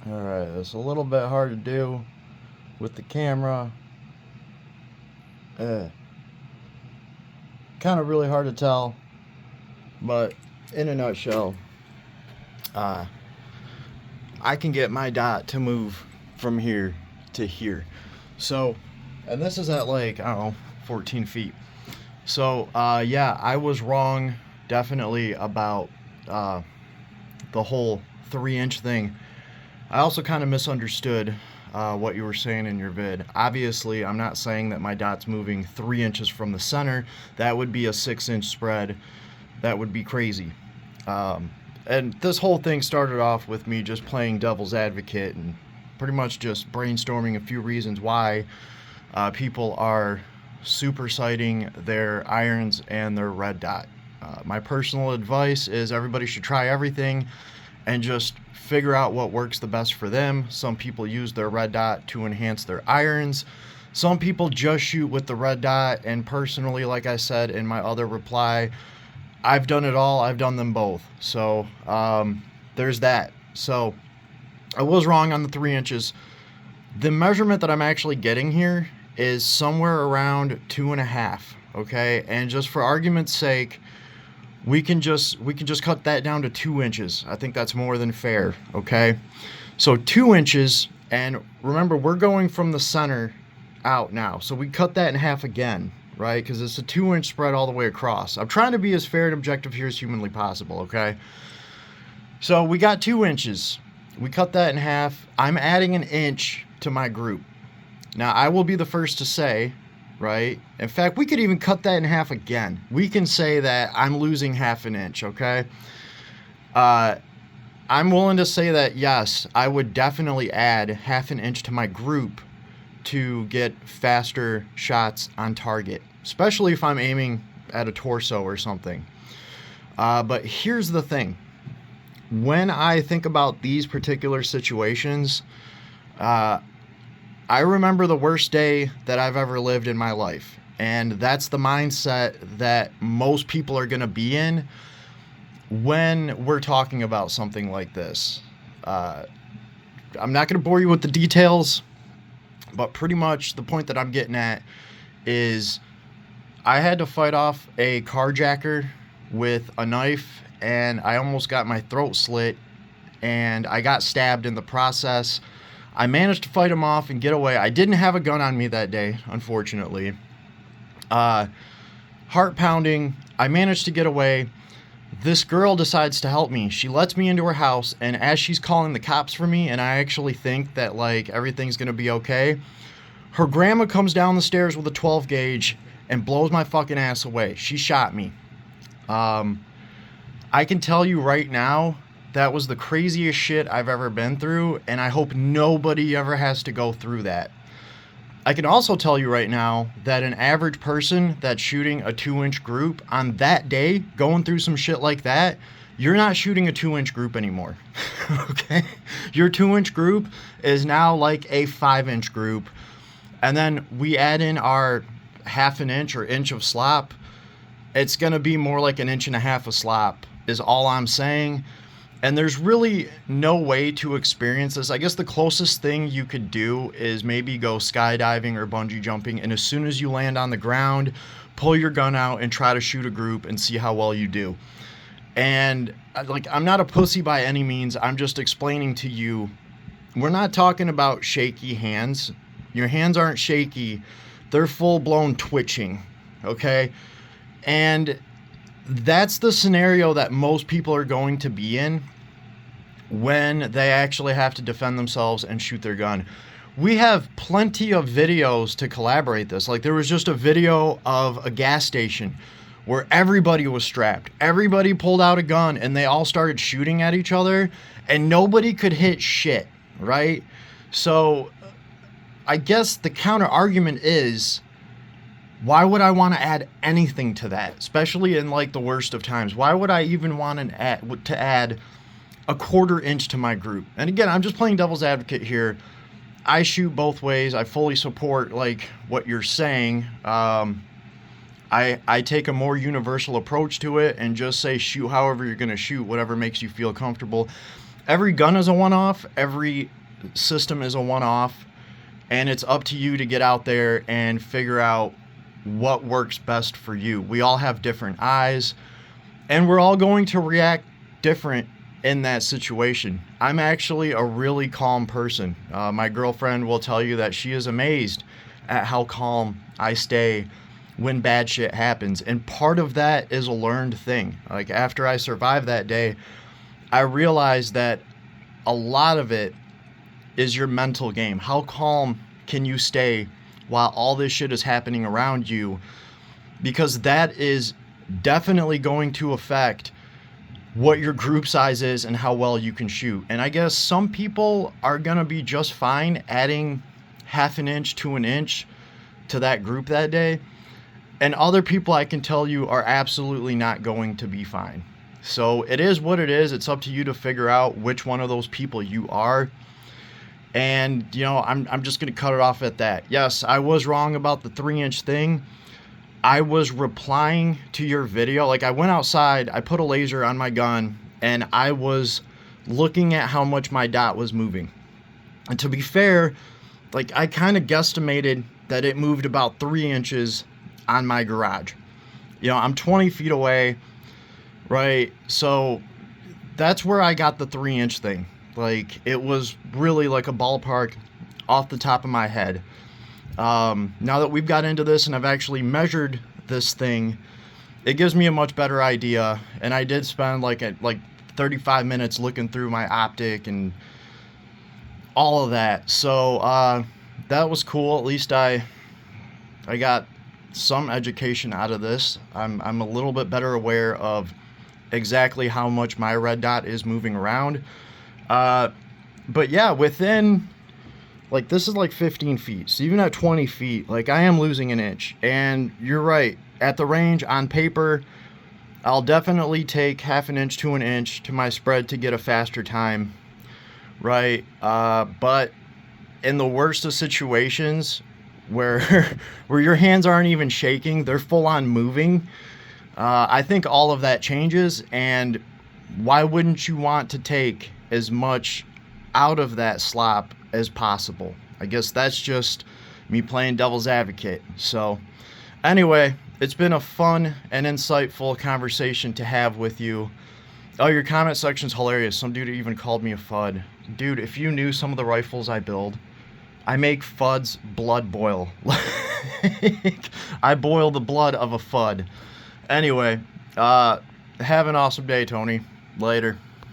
Alright, it's a little bit hard to do with the camera. Uh, kind of really hard to tell, but in a nutshell, uh, I can get my dot to move from here to here. So, and this is at like, I don't know, 14 feet. So, yeah, I was wrong definitely about the whole 3 inch thing. I also kind of misunderstood what you were saying in your vid. Obviously, I'm not saying that my dot's moving 3 inches from the center. That would be a 6 inch spread. That would be crazy. And this whole thing started off with me just playing devil's advocate and pretty much just brainstorming a few reasons why people are supersighting their irons and their red dot. My personal advice is everybody should try everything and just figure out what works the best for them. Some people use their red dot to enhance their irons. Some people just shoot with the red dot, and personally, like I said in my other reply, I've done it all. I've done them both. So there's that. So I was wrong on the 3 inches. The measurement that I'm actually getting here is somewhere around 2.5. Okay, and just for argument's sake, we can just cut that down to 2 inches. I think that's more than fair. Okay, so 2 inches, and remember we're going from the center out now, so we cut that in half again, right? Because it's a 2 inch spread all the way across. I'm trying to be as fair and objective here as humanly possible. Okay, so we got 2 inches. We cut that in half. I'm adding an inch to my group. Now I will be the first to say, right? In fact, we could even cut that in half again. We can say that I'm losing half an inch, okay? I'm willing to say that, yes, I would definitely add half an inch to my group to get faster shots on target, especially if I'm aiming at a torso or something. But here's the thing. When I think about these particular situations, I remember the worst day that I've ever lived in my life. And that's the mindset that most people are going to be in when we're talking about something like this. I'm not going to bore you with the details, but pretty much the point that I'm getting at is I had to fight off a carjacker with a knife, and I almost got my throat slit, and I got stabbed in the process. I managed to fight him off and get away. I didn't have a gun on me that day, unfortunately. Heart pounding. I managed to get away. This girl decides to help me. She lets me into her house, and as she's calling the cops for me, and I actually think that like everything's gonna be okay, her grandma comes down the stairs with a 12 gauge and blows my fucking ass away. She shot me. I can tell you right now, that was the craziest shit I've ever been through, and I hope nobody ever has to go through that. I can also tell you right now that an average person that's shooting a 2 inch group on that day, going through some shit like that, you're not shooting a 2 inch group anymore. Okay? Your 2 inch group is now like a 5 inch group. And then we add in our half an inch or inch of slop. It's going to be more like an inch and a half of slop, is all I'm saying. And there's really no way to experience this. I guess the closest thing you could do is maybe go skydiving or bungee jumping, and as soon as you land on the ground, pull your gun out and try to shoot a group and see how well you do. And like, I'm not a pussy by any means. I'm just explaining to you, we're not talking about shaky hands. Your hands aren't shaky. They're full-blown twitching, okay? And that's the scenario that most people are going to be in when they actually have to defend themselves and shoot their gun. We have plenty of videos to collaborate this. Like, there was just a video of a gas station where everybody was strapped. Everybody pulled out a gun and they all started shooting at each other and nobody could hit shit, right? So I guess the counter argument is, why would I want to add anything to that, especially in like the worst of times? Why would I even want to add a 1/4 inch to my group? And again, I'm just playing devil's advocate here. I shoot both ways. I fully support like what you're saying. I take a more universal approach to it and just say shoot however you're going to shoot, whatever makes you feel comfortable. every gun is a one-off, every system is a one-off, and it's up to you to get out there and figure out what works best for you. We all have different eyes, and we're all going to react different in that situation. I'm actually a really calm person. My girlfriend will tell you that she is amazed at how calm I stay when bad shit happens. And part of that is a learned thing. Like, after I survived that day, I realized that a lot of it is your mental game. How calm can you stay while all this shit is happening around you? Because that is definitely going to affect what your group size is and how well you can shoot. And I guess some people are gonna be just fine adding half an inch to an inch to that group that day, and other people, I can tell you, are absolutely not going to be fine. So it is what it is. It's up to you to figure out which one of those people you are. And, you know, I'm just going to cut it off at that. Yes, I was wrong about the 3-inch thing. I was replying to your video. Like, I went outside, I put a laser on my gun, and I was looking at how much my dot was moving. And to be fair, like, I kind of guesstimated that it moved about 3 inches on my garage. You know, I'm 20 feet away, right? So that's where I got the 3-inch thing. Like, it was really like a ballpark off the top of my head. Now that we've got into this and I've actually measured this thing, it gives me a much better idea. And I did spend like 35 minutes looking through my optic and all of that. So that was cool. At least I got some education out of this. I'm a little bit better aware of exactly how much my red dot is moving around. But yeah, within, like, this is like 15 feet. So even at 20 feet, like, I am losing an inch. And you're right. At the range, on paper, I'll definitely take half an inch to an inch to my spread to get a faster time. Right? But in the worst of situations where your hands aren't even shaking, they're full on moving, I think all of that changes. And why wouldn't you want to take as much out of that slop as possible? I guess that's just me playing devil's advocate. So anyway, it's been a fun and insightful conversation to have with you. Oh, your comment section's hilarious. Some dude even called me a FUD. Dude, if you knew some of the rifles I build, I make FUD's blood boil. Like, I boil the blood of a FUD. Anyway, have an awesome day, Tony. Later.